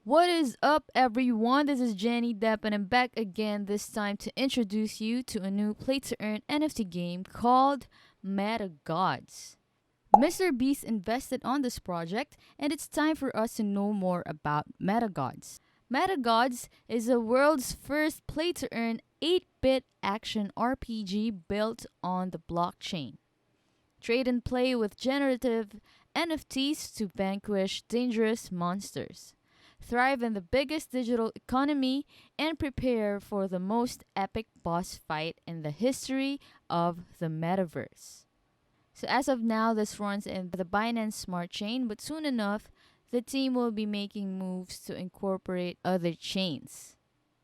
What is up, everyone? This is Jannidepp, and I'm back again, this time to introduce you to a new play to earn NFT game called MetaGods. Mr. Beast invested on this project, and it's time for us to know more about MetaGods. MetaGods is the world's first play to earn 8-bit action RPG built on the blockchain. Trade and play with generative NFTs to vanquish dangerous monsters. Thrive in the biggest digital economy and prepare for the most epic boss fight in the history of the metaverse. So as of now, this runs in the Binance Smart Chain, but soon enough, the team will be making moves to incorporate other chains.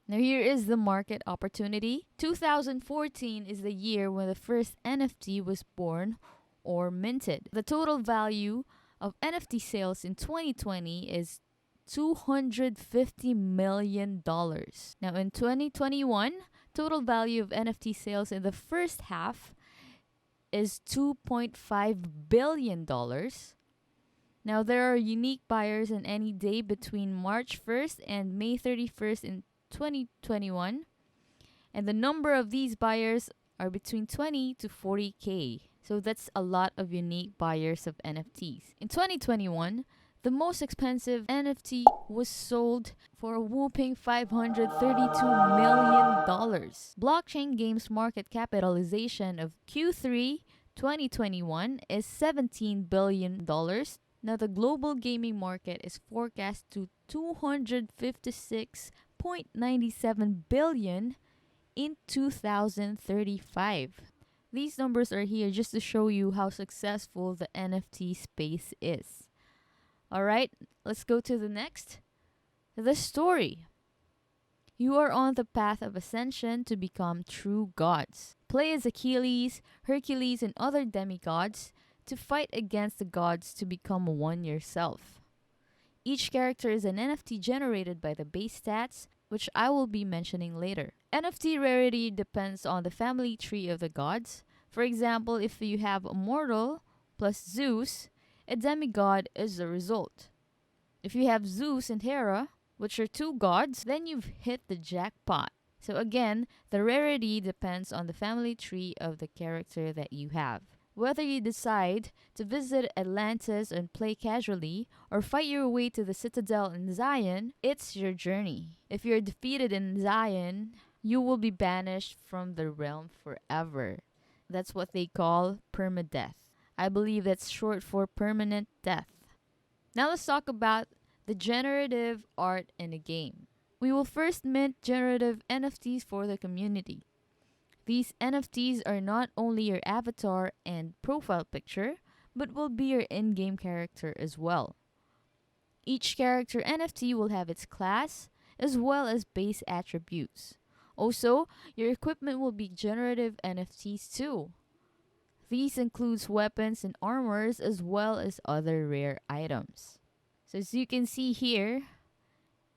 Now here is the market opportunity. 2014 is the year when the first NFT was born or minted. The total value of NFT sales in 2020 is $250 million. Now in 2021, total value of NFT sales in the first half is $2.5 billion. Now there are unique buyers in any day between March 1st and May 31st in 2021. And the number of these buyers are between 20 to 40K. So that's a lot of unique buyers of NFTs. In 2021, the most expensive NFT was sold for a whopping $532 million. Blockchain games market capitalization of Q3 2021 is $17 billion. Now the global gaming market is forecast to $256.97 billion in 2035. These numbers are here just to show you how successful the NFT space is. Alright, let's go to the next. The story. You are on the path of ascension to become true gods. Play as Achilles, Hercules, and other demigods to fight against the gods to become one yourself. Each character is an NFT generated by the base stats, which I will be mentioning later. NFT rarity depends on the family tree of the gods. For example, if you have a mortal plus Zeus, a demigod is the result. If you have Zeus and Hera, which are two gods, then you've hit the jackpot. So again, the rarity depends on the family tree of the character that you have. Whether you decide to visit Atlantis and play casually, or fight your way to the Citadel in Zion, it's your journey. If you're defeated in Zion, you will be banished from the realm forever. That's what they call permadeath. I believe that's short for permanent death. Now let's talk about the generative art in a game. We will first mint generative NFTs for the community. These NFTs are not only your avatar and profile picture, but will be your in-game character as well. Each character NFT will have its class as well as base attributes. Also, your equipment will be generative NFTs too. These includes weapons and armors as well as other rare items. So as you can see here,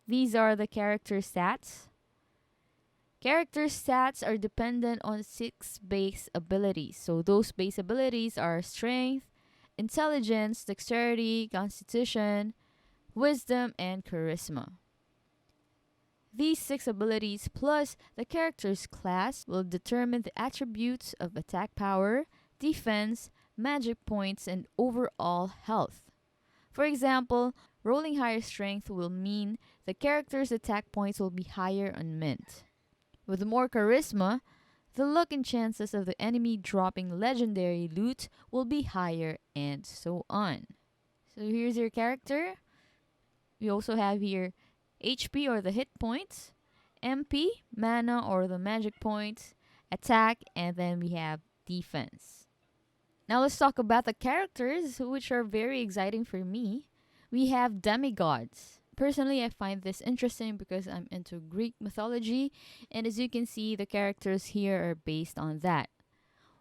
these are the character stats. Character stats are dependent on 6 base abilities. So those base abilities are strength, intelligence, dexterity, constitution, wisdom, and charisma. These 6 abilities plus the character's class will determine the attributes of attack power, defense, magic points, and overall health. For example, rolling higher strength will mean the character's attack points will be higher on mint. With more charisma, the luck and chances of the enemy dropping legendary loot will be higher, and so on. So here's your character. We also have here HP or the hit points, MP, mana or the magic points, attack, and then we have defense. Now let's talk about the characters, which are very exciting for me. We have demigods. Personally, I find this interesting because I'm into Greek mythology, and as you can see, the characters here are based on that.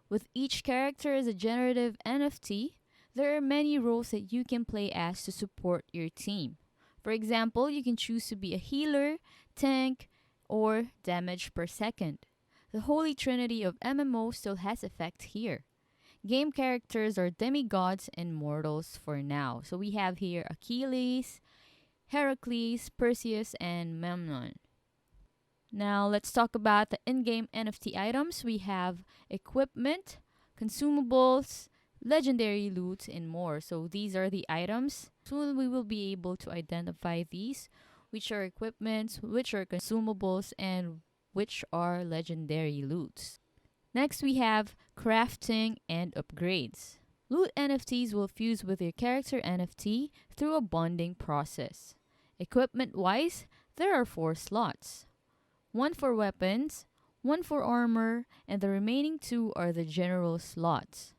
With each character as a generative NFT, there are many roles that you can play as to support your team. For example, you can choose to be a healer, tank, or damage per second. The holy trinity of MMO still has effect here. Game characters are demigods and mortals for now. So we have here Achilles, Heracles, Perseus, and Memnon. Now let's talk about the in-game NFT items. We have equipment, consumables, legendary loot, and more. So these are the items. Soon we will be able to identify these, which are equipments, which are consumables, and which are legendary loots. Next we have crafting and upgrades. Loot NFTs will fuse with your character NFT through a bonding process. Equipment-wise, there are 4 slots. 1 for weapons, 1 for armor, and the remaining 2 are the general slots.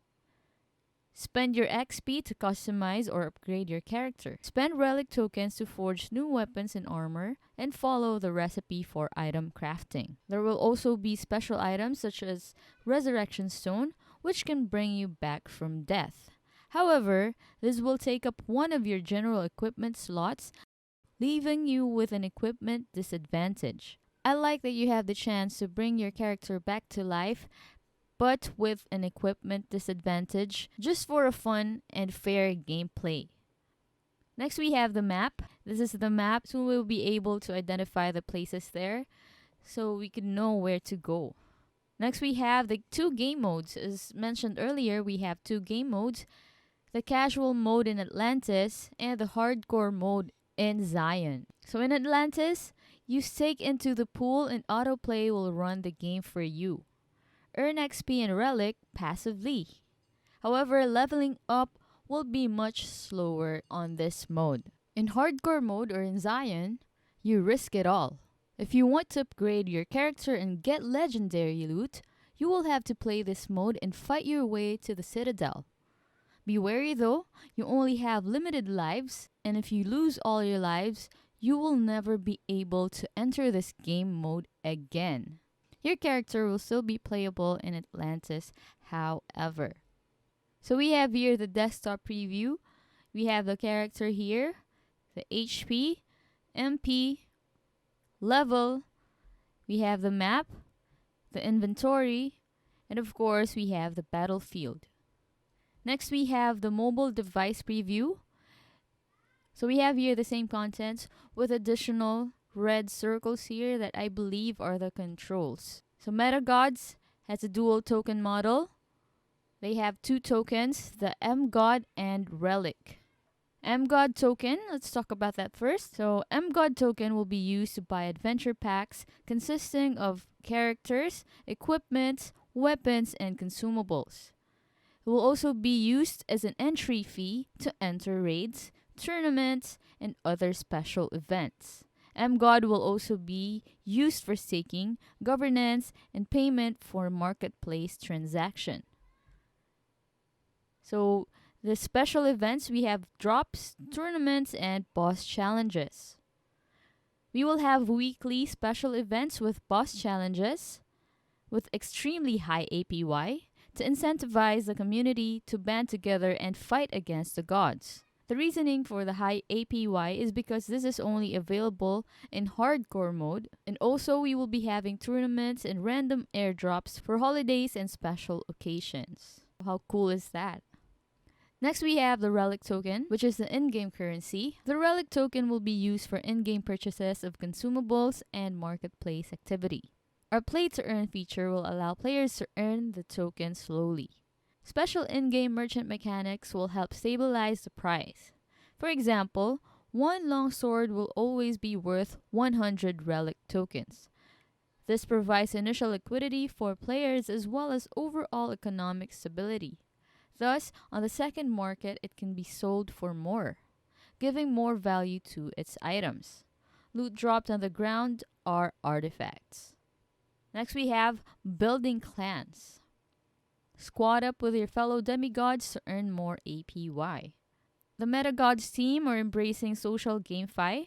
Spend your XP to customize or upgrade your character. Spend relic tokens to forge new weapons and armor, and follow the recipe for item crafting. There will also be special items such as Resurrection Stone, which can bring you back from death. However, this will take up one of your general equipment slots, leaving you with an equipment disadvantage. I like that you have the chance to bring your character back to life, but with an equipment disadvantage, just for a fun and fair gameplay. Next we have the map. This is the map, so we'll be able to identify the places there, so we can know where to go. Next we have the 2 game modes. As mentioned earlier, we have 2 game modes. The casual mode in Atlantis and the hardcore mode in Zion. So in Atlantis, you stake into the pool and autoplay will run the game for you. Earn XP and relic passively. However, leveling up will be much slower on this mode. In hardcore mode or in Zion, you risk it all. If you want to upgrade your character and get legendary loot, you will have to play this mode and fight your way to the Citadel. Be wary though, you only have limited lives, and if you lose all your lives, you will never be able to enter this game mode again. Your character will still be playable in Atlantis, however. So we have here the desktop preview. We have the character here, the HP, MP, level. We have the map, the inventory, and of course we have the battlefield. Next we have the mobile device preview. So we have here the same contents with additional red circles here that I believe are the controls. So MetaGods has a dual token model. They have 2 tokens, the MGod and Relic. MGod token, let's talk about that first. So MGod token will be used to buy adventure packs consisting of characters, equipment, weapons, and consumables. It will also be used as an entry fee to enter raids, tournaments, and other special events. MGod will also be used for staking, governance, and payment for marketplace transaction. So the special events, we have drops, tournaments, and boss challenges. We will have weekly special events with boss challenges with extremely high APY to incentivize the community to band together and fight against the gods. The reasoning for the high APY is because this is only available in hardcore mode, and also we will be having tournaments and random airdrops for holidays and special occasions. How cool is that? Next we have the Relic token, which is the in-game currency. The Relic token will be used for in-game purchases of consumables and marketplace activity. Our play-to-earn feature will allow players to earn the token slowly. Special in-game merchant mechanics will help stabilize the price. For example, one longsword will always be worth 100 relic tokens. This provides initial liquidity for players as well as overall economic stability. Thus, on the second market, it can be sold for more, giving more value to its items. Loot dropped on the ground are artifacts. Next we have building clans. Squad up with your fellow demigods to earn more APY. The MetaGods team are embracing social GameFi,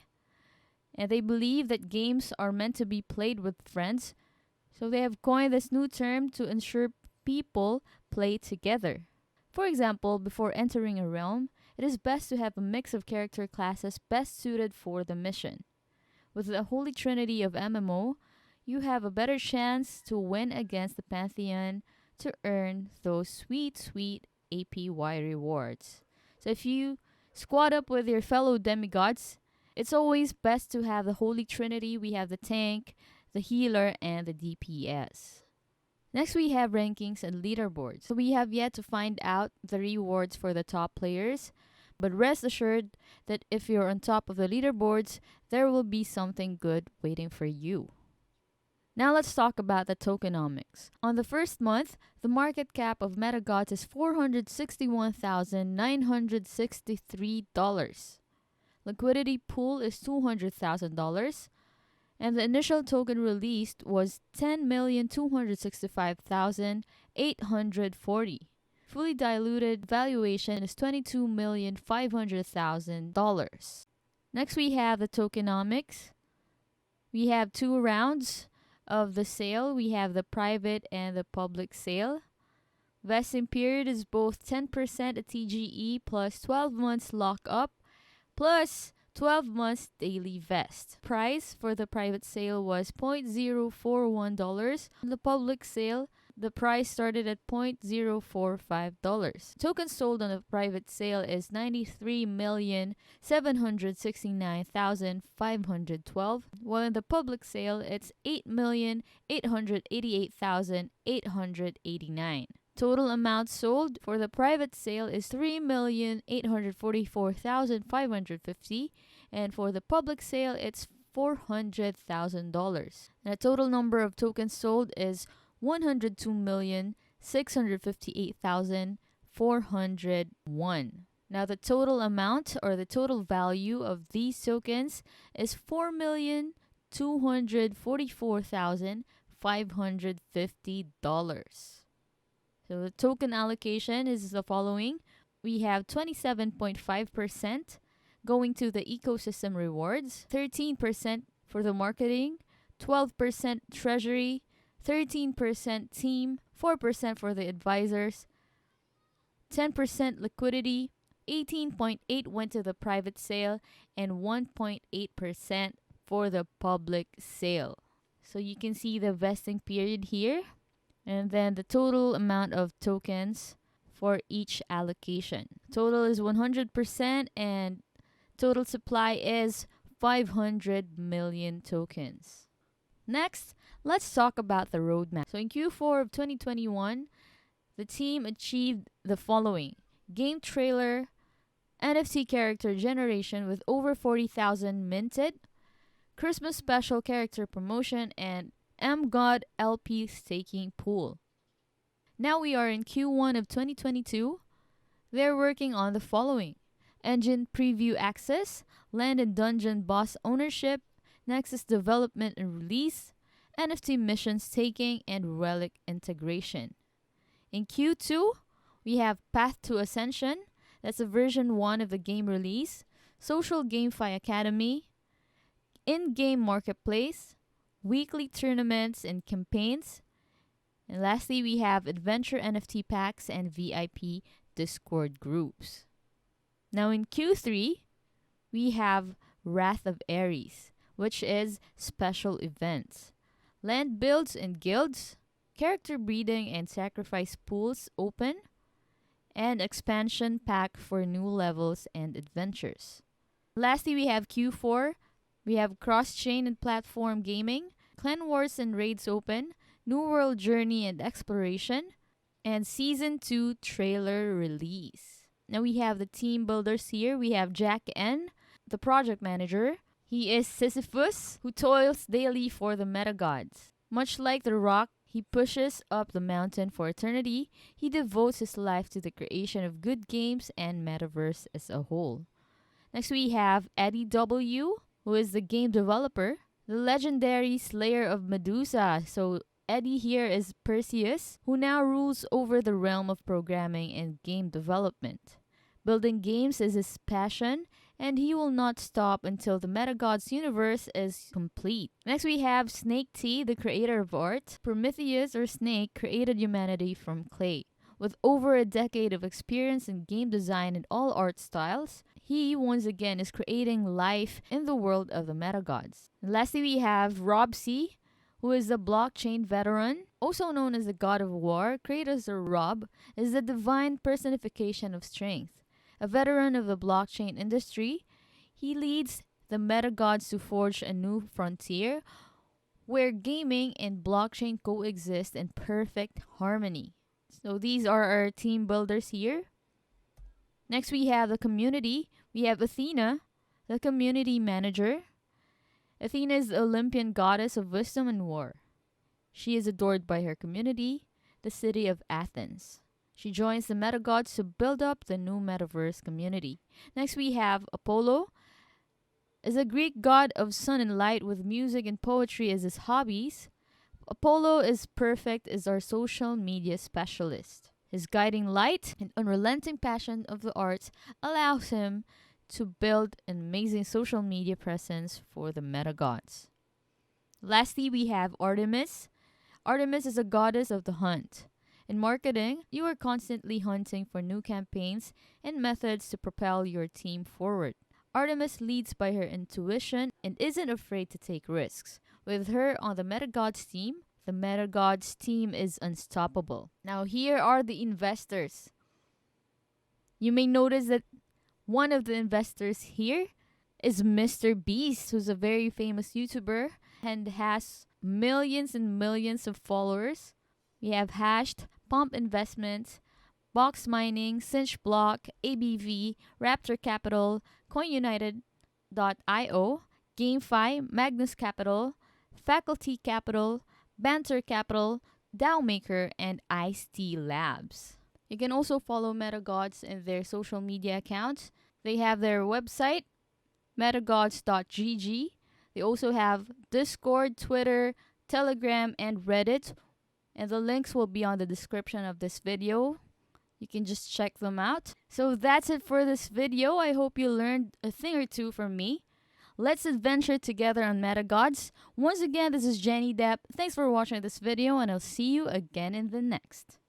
and they believe that games are meant to be played with friends, so they have coined this new term to ensure people play together. For example, before entering a realm, it is best to have a mix of character classes best suited for the mission. With the holy trinity of MMO, you have a better chance to win against the Pantheon to earn those sweet APY rewards. So if you squad up with your fellow demigods, It's always best to have the Holy Trinity. We have the tank, the healer, and the DPS. Next, we have rankings and leaderboards. So we have yet to find out the rewards for the top players, but rest assured that if you're on top of the leaderboards, there will be something good waiting for you. Now let's talk about the tokenomics. On the first month, the market cap of MetaGods is $461,963. Liquidity pool is $200,000. And the initial token released was 10,265,840. Fully diluted valuation is $22,500,000. Next, we have the tokenomics. We have 2 rounds of the sale. We have the private and the public sale. Vesting period is both 10% at TGE plus 12 months lockup plus 12 months daily vest. Price for the private sale was $0.041. On the public sale, the price started at $0.045. Tokens sold on the private sale is 93,769,512, while in the public sale it's 8,888,889. Total amount sold for the private sale is 3,844,550, and for the public sale it's $400,000. The total number of tokens sold is 102,658,401. Now the total amount or the total value of these tokens is $4,244,550. So the token allocation is the following. We have 27.5% going to the ecosystem rewards, 13% for the marketing, 12% treasury, 13% team, 4% for the advisors, 10% liquidity, 18.8% went to the private sale, and 1.8% for the public sale. So you can see the vesting period here, and then the total amount of tokens for each allocation. Total is 100%, and total supply is 500 million tokens. Next, let's talk about the roadmap. So in Q4 of 2021, the team achieved the following: game trailer, NFT character generation with over 40,000 minted, Christmas special character promotion, and MGod LP staking pool. Now we are in Q1 of 2022. They're working on the following: engine preview access, land and dungeon boss ownership, Nexus development and release, NFT missions taking, and relic integration. In Q2, we have Path to Ascension, that's a version 1 of the game release, Social GameFi Academy, in-game marketplace, weekly tournaments and campaigns, and lastly, we have adventure NFT packs and VIP Discord groups. Now in Q3, we have Wrath of Ares, which is special events, land builds and guilds, character breeding and sacrifice pools open, and expansion pack for new levels and adventures. Lastly, we have Q4. We have cross-chain and platform gaming, clan wars and raids open, new world journey and exploration, and season 2 trailer release. Now we have the team builders here. We have Jack N, the project manager. He is Sisyphus, who toils daily for the MetaGods. Much like the rock he pushes up the mountain for eternity, he devotes his life to the creation of good games and metaverse as a whole. Next we have Eddie W, who is the game developer, the legendary slayer of Medusa. So Eddie here is Perseus, who now rules over the realm of programming and game development. Building games is his passion, and he will not stop until the MetaGods universe is complete. Next we have Snake T, the creator of art. Prometheus, or Snake, created humanity from clay. With over a decade of experience in game design and all art styles, he once again is creating life in the world of the MetaGods. And lastly, we have Rob C, who is the blockchain veteran, also known as the God of War. Kratos, or Rob, is the divine personification of strength. A veteran of the blockchain industry, he leads the MetaGods to forge a new frontier where gaming and blockchain coexist in perfect harmony. So these are our team builders here. Next, we have the community. We have Athena, the community manager. Athena is the Olympian goddess of wisdom and war. She is adored by her community, the city of Athens. She joins the MetaGods to build up the new metaverse community. Next, we have Apollo, is a Greek god of sun and light with music and poetry as his hobbies. Apollo is perfect as our social media specialist. His guiding light and unrelenting passion of the arts allows him to build an amazing social media presence for the MetaGods. Lastly, we have Artemis. Artemis is a goddess of the hunt. In marketing, you are constantly hunting for new campaigns and methods to propel your team forward. Artemis leads by her intuition and isn't afraid to take risks. With her on the MetaGods team, the MetaGods team is unstoppable. Now here are the investors. You may notice that one of the investors here is Mr. Beast, who's a very famous YouTuber and has millions and millions of followers. We have Hashed, Pump Investments, Box Mining, Cinch Block, ABV, Raptor Capital, CoinUnited.io, GameFi, Magnus Capital, Faculty Capital, Banter Capital, DAOmaker, and Ice-T Labs. You can also follow MetaGods in their social media accounts. They have their website, metagods.gg. They also have Discord, Twitter, Telegram, and Reddit. And the links will be on the description of this video. You can just check them out. So that's it for this video. I hope you learned a thing or two from me. Let's adventure together on MetaGods. Once again, this is Jannidepp. Thanks for watching this video, and I'll see you again in the next.